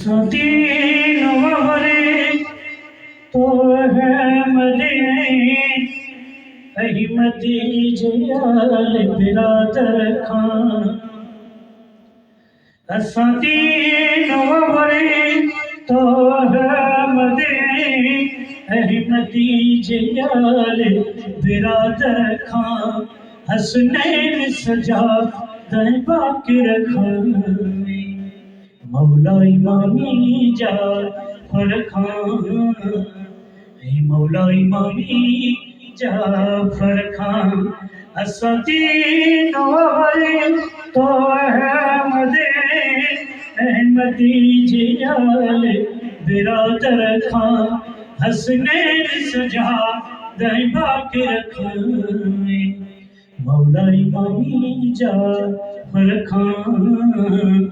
तीन वहरे तो अहमदे अहमदी जयाल बिरादर खान असां तीन वहरे तो अहमदे अहमदी जयाल बिरादर खान हसनैन सजा दर बाकिर खान मौला इमामी जाफर खान मौला इमामी जाफर खान असदीन वहरे तो अहमदी जियाल बिरादर खान हसनैन सजा दर बाकिर खान मौला इमामी जाफर खान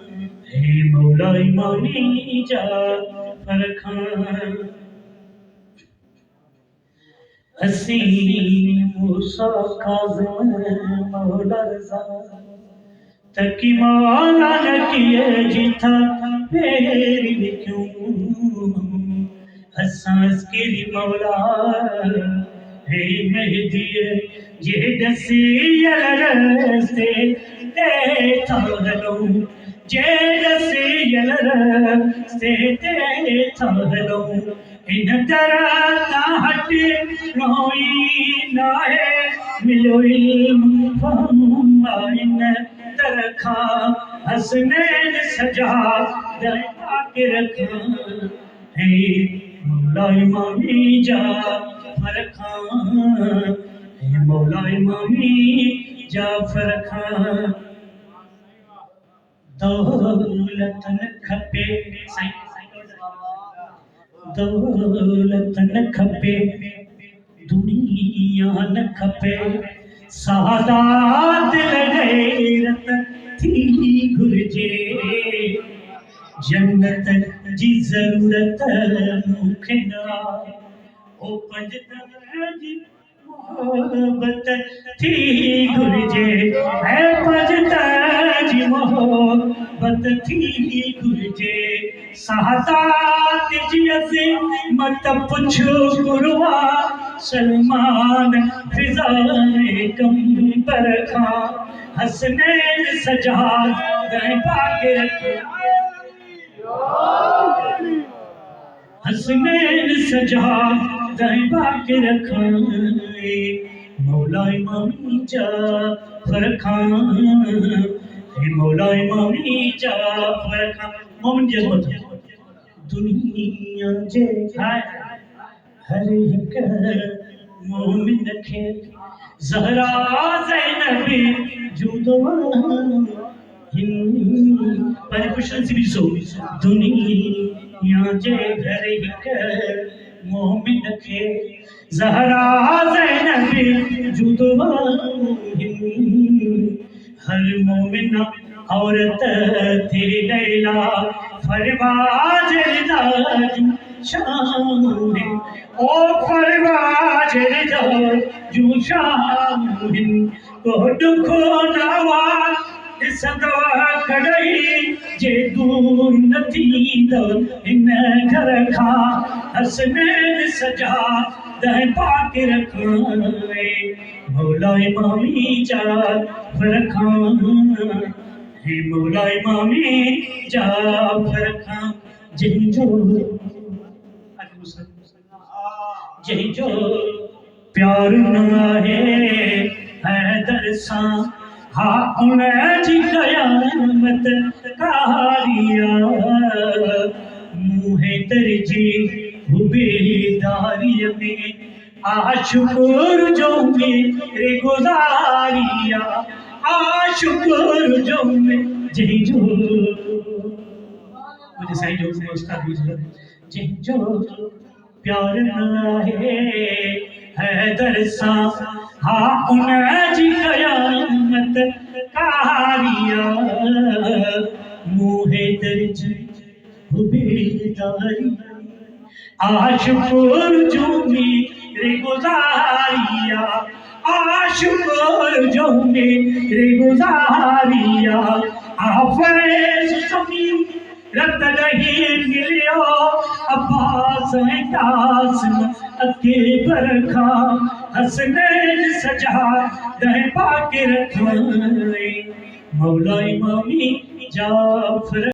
मौला इमामी जाफर खान असी मूसा काज़िम मौला रज़ा तकी मौला न किए जिथा मेरी क्यों असां अस्करी मौला हे मेहदी जे दसी रस्ते ते थालो जे दसी रस्ते ते थालो इन तरह हट रोई नाहे मिलो इल्म इन तरखा हसनैन सजा दर बाकिर खान है मौला इमामी जाफर खान है मौला इमामी जाफर खान दौलत न खपे दौलत न खपे दुनिया न खपे सादात गैरत थी घुर्जे जन्नत जी जरूरत मूंखे ना ओ पंजतन जी मोहब्बत थी घुर्जे है पंजतन जी मोहब्बत थी घुर्जे सादात जी अज़ीमत पुछो गुरुआ सलमान फिज़ाए कंबर खां हसनैन सजा दर बाकिर हसनैन सजा दर बाकिर खान मौला इमामी जाफर खान मौला इमामी जाफर खान मोमिन जज़्बत दुनिया जे हर एक मोमिन खे ज़हरा ज़ैनबी जुदो पर कुशन सी बिसो दुनिया जे हर एक मोमिन खे ज़हरा ज़ैनबी जुदो हर मोमिन औरत थी लैला फरवाज रिदाज शाम ओ फरवाज रिदाज शाम को दुखो नवा सदवा कड़ई जे दूर न थींदो इन घर खां हसनैन सजा दर बाकिर खान मौला इमामी जाफर खान हे मौला इमामी जाफर खान जंहिंजो प्यार न हैदर सां हा उन जी क़यामत कारिया मूं हैदर जी हुबेदारीअ में आशुकुर जो मेरे गुज़ारिया आशुकुर जो में जंहिंजो मुझे साईं जो उस्ताद जंहिंजो प्यार न हैदर सां हा उन जी क़यामत कारिया मूं हैदर जी हुबेदारी आशुकुर जो मेरे गुज़ारिया आशुकुर जो मेरे गुज़ारिया आफैज़ ज़मीन रत नहीं मिलियो अब्बास है कासिम अके बरखा हसनैन सजा दह पाके रखवाए मौला इमामी जाफर